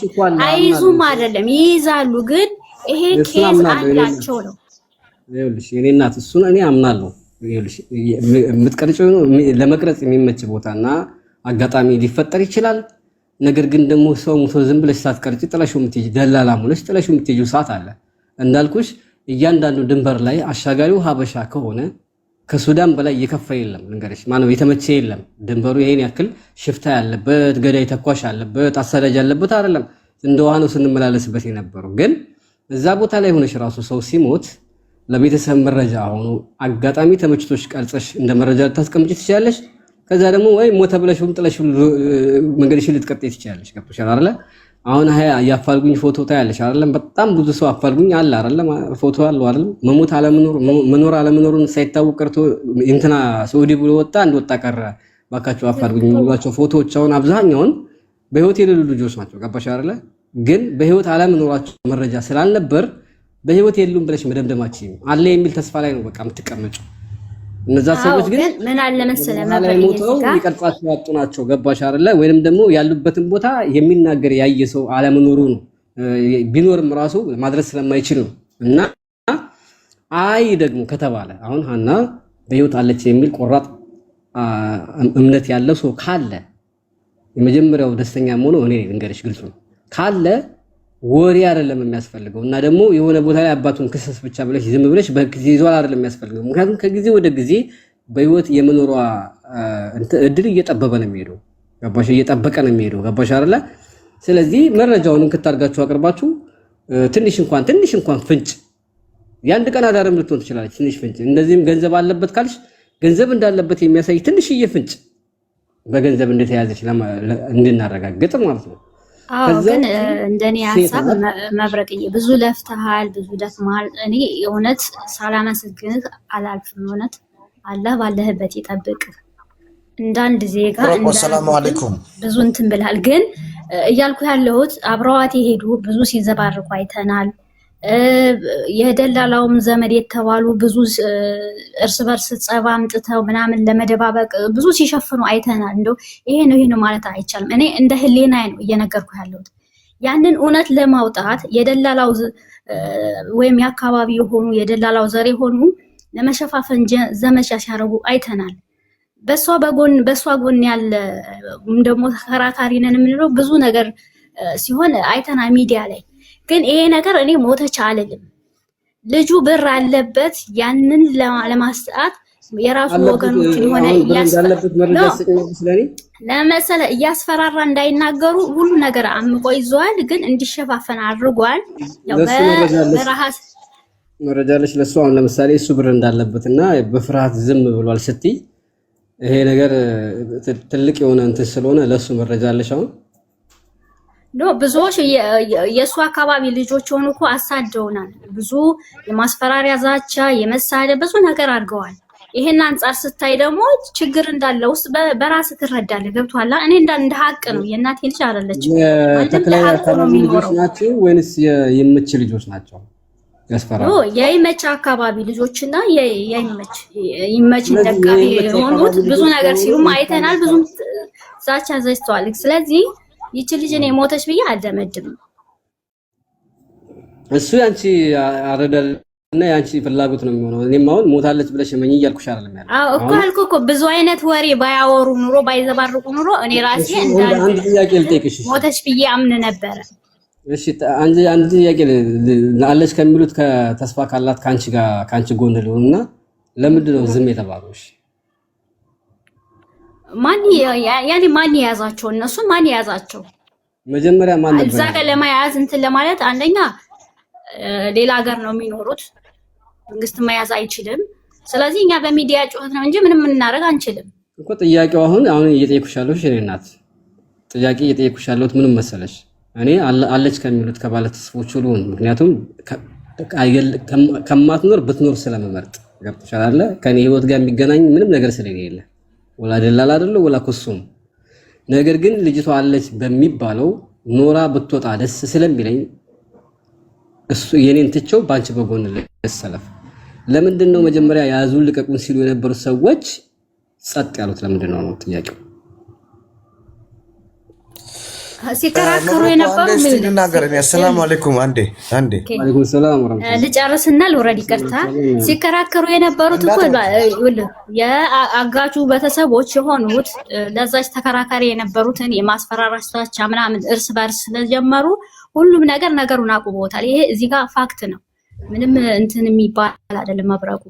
አይዙም አይደለም ይይዛሉ፣ ግን ይሄ ኬዝ አላቸው ነው። ይኸውልሽ የኔ እናት እሱን እኔ አምናለሁ። ይኸውልሽ የምትቀርጪው ለመቅረጽ የሚመች ቦታና አጋጣሚ ሊፈጠር ይችላል። ነገር ግን ደግሞ ሰው ሙቶ ዝም ብለሽ ሳትቀርጪ ጥለሽው የምትሄጂ ደላላ ሆነሽ ጥለሽው የምትሄጂው ሰዓት አለ። እንዳልኩሽ እያንዳንዱ ድንበር ላይ አሻጋሪው ሀበሻ ከሆነ ከሱዳን በላይ እየከፋ የለም። ልንገርሽ ማነው የተመቸ የለም። ድንበሩ ይሄን ያክል ሽፍታ ያለበት ገዳይ ተኳሽ ያለበት አሳዳጅ ያለበት አይደለም። እንደውሃ ነው ስንመላለስበት የነበረው። ግን እዛ ቦታ ላይ ሆነሽ ራሱ ሰው ሲሞት ለቤተሰብ መረጃ ሆኖ አጋጣሚ ተመችቶሽ ቀርጸሽ እንደ መረጃ ልታስቀምጪ ትችላለሽ። ከዛ ደግሞ ወይ ሞተ ብለሽም ጥለሽ መንገድሽ ልትቀጥይ ትችላለሽ። ገብቶሻል አይደለ? አሁን ያፋልጉኝ ፎቶ ታያለሽ አይደለም? በጣም ብዙ ሰው አፋልጉኝ አለ አይደለም? ፎቶ አለ አይደለም? መኖር አለመኖሩን ሳይታወቅ ቀርቶ እንትና ሳውዲ ብሎ ወጣ እንደወጣ ቀረ። ባካቸው አፋልጉኝ የሚሏቸው ፎቶዎች አሁን አብዛኛውን በህይወት የሌሉ ልጆች ናቸው። ገባሽ አይደለ? ግን በህይወት አለመኖራቸው መረጃ ስላልነበር በህይወት የሉም ብለሽ መደምደማችን አለ የሚል ተስፋ ላይ ነው በቃ የምትቀመጪው። እነዛ ሰዎች ግን ምን አለ መሰለህ መብረቂያ ይቀርጻቸው ያጡ ናቸው። ገባሽ አይደለ? ወይንም ደግሞ ያሉበትን ቦታ የሚናገር ያየ ሰው አለመኖሩ ነው። ቢኖርም ራሱ ማድረስ ስለማይችል ነው። እና አይ ደግሞ ከተባለ አሁን ሀና በህይወት አለች የሚል ቆራጥ እምነት ያለው ሰው ካለ የመጀመሪያው ደስተኛ ሆኖ እኔ ልንገርሽ ግልጹ ካለ ወሬ አይደለም የሚያስፈልገው። እና ደግሞ የሆነ ቦታ ላይ አባቱን ክሰስ ብቻ ብለሽ ዝም ብለሽ በጊዜ ይዟል አይደለም የሚያስፈልገው። ምክንያቱም ከጊዜ ወደ ጊዜ በህይወት የመኖሯ እድል እየጠበበ ነው የሚሄደው። ገባሽ? እየጠበቀ ነው የሚሄደው። ገባሽ አይደለ? ስለዚህ መረጃውንም ከታርጋችሁ አቅርባችሁ ትንሽ እንኳን ፍንጭ የአንድ ቀን አዳርም ልትሆን ትችላለች። ትንሽ ፍንጭ እንደዚህም ገንዘብ አለበት ካልሽ ገንዘብ እንዳለበት የሚያሳይ ትንሽዬ ፍንጭ በገንዘብ እንደተያዘች እንድናረጋግጥ ማለት ነው። ግን እንደኔ ሐሳብ መብረቅዬ ብዙ ለፍተሃል፣ ብዙ ደክመሃል። እኔ እውነት ሳላመሰግንህ አላልፍም። እውነት አላህ ባለህበት ይጠብቅ። እንዳንድ ዜጋ ሰላም አለይኩም ብዙ እንትን ብልሃል። ግን እያልኩ ያለሁት አብረዋት የሄዱ ብዙ ሲዘባርቁ አይተናል። የደላላውም ዘመድ የተባሉ ብዙ እርስ በርስ ጸባ አምጥተው ምናምን ለመደባበቅ ብዙ ሲሸፍኑ አይተናል። እንደው ይሄ ነው ማለት አይቻልም። እኔ እንደ ህሊናዬ ነው እየነገርኩ ያለሁት። ያንን እውነት ለማውጣት የደላላው ወይም የአካባቢ የሆኑ የደላላው ዘር የሆኑ ለመሸፋፈን ዘመቻ ሲያደርጉ አይተናል። በሷ ጎን ያለ ደግሞ ተከራካሪ ነን የምንለው ብዙ ነገር ሲሆን አይተናል ሚዲያ ላይ። ግን ይሄ ነገር እኔ ሞተች አልልም። ልጁ ብር አለበት። ያንን ለማስጣት የራሱ ወገኖች ሊሆነ ለመሰለ እያስፈራራ እንዳይናገሩ ሁሉ ነገር አምቆ ይዟል። ግን እንዲሸፋፈን አድርጓል። ያው በራስ መረጃ ለሱ አሁን ለምሳሌ እሱ ብር እንዳለበትና በፍርሃት ዝም ብሏል ስትይ ይሄ ነገር ትልቅ የሆነ እንትን ስለሆነ ለሱ መረጃ አለሽ አሁን ብዙዎች የሱ አካባቢ ልጆች ሆኑ እኮ አሳደውናል። ብዙ የማስፈራሪያ ዛቻ፣ የመሳደብ ብዙ ነገር አድርገዋል። ይሄን አንፃር ስታይ ደግሞ ችግር እንዳለ ውስጥ በራስ ትረዳለህ። ገብቶሃል? እኔ እንደ ሀቅ ነው። የእናቴ ልጅ አይደለችም። ተክላይ አካባቢ ልጆች ናቸው ወይንስ የይመች ልጆች ናቸው? ያስፈራሉ። የይመች አካባቢ ልጆችና ይመች ደጋፊ የሆኑት ብዙ ነገር ሲሉም አይተናል። ብዙ ዛቻ ዘዝተዋል። ስለዚህ ይቺ ልጅ እኔ ሞተች ብዬ አልደመድም። እሱ ያንቺ አረዳልና ያንቺ ፍላጎት ነው የሚሆነው። እኔም አሁን ሞታለች ብለሽ መኝ እያልኩሽ አይደለም ያለው። እኮ አልኩ እኮ ብዙ አይነት ወሬ ባያወሩ ኑሮ ባይዘባርቁ ኑሮ እኔ ራሴ አንድ ጥያቄ ልጠይቅሽ። ሞተች ብዬ አምን ነበረ። እሺ አንድ ጥያቄ አለች ከሚሉት ከተስፋ ካላት ካንቺ ጎን ልሆንና ለምንድን ነው ዝም የተባለው? እሺ ማን የያዛቸው? እነሱ ማን የያዛቸው? መጀመሪያ ማን ነበር እዛ ጋር ለማያዝ እንትን ለማለት? አንደኛ ሌላ ሀገር ነው የሚኖሩት፣ መንግስት መያዝ አይችልም። ስለዚህ እኛ በሚዲያ ጩኸት ነው እንጂ ምንም እናደርግ አንችልም እኮ። ጥያቄው አሁን እየጠየኩሽ ያለሁሽ እኔ ናት። ጥያቄ እየጠየኩሽ ያለሁት ምንም መሰለሽ፣ እኔ አለች ከሚሉት ከባለ ተስፎች ሁሉ፣ ምክንያቱም ከማትኖር ብትኖር ስለመመርጥ ገብቶሻል አይደለ? ከኔ ህይወት ጋር የሚገናኝ ምንም ነገር ስለሌለ ወላ ደላላ አይደለም ወላ ኩሱም። ነገር ግን ልጅቷ አለች በሚባለው ኖራ ብትወጣ ደስ ስለሚለኝ እሱ የኔን ትቼው ባንቺ በጎን ለሰለፍ። ለምንድን ነው መጀመሪያ ያዙን ልቀቁን ሲሉ የነበሩ ሰዎች ጸጥ ያሉት? ለምንድን ነው ጥያቄው? ሲከራከሩ የነበሩ ምን ነገር ነው? ሰላም አለይኩም አንዴ አለይኩም ሰላም ወራህመቱላህ። ልጨርስና ልውረድ፣ ይቅርታ። ሲከራከሩ የነበሩት እኮ የአጋቹ ቤተሰቦች የሆኑት ለዛች ተከራካሪ የነበሩትን የማስፈራራት ዛቻ ምናምን እርስ በርስ ስለጀመሩ ሁሉም ነገሩን አቁመውታል። ይሄ እዚህ ጋር ፋክት ነው። ምንም እንትን የሚባል አይደለም። መብረቁ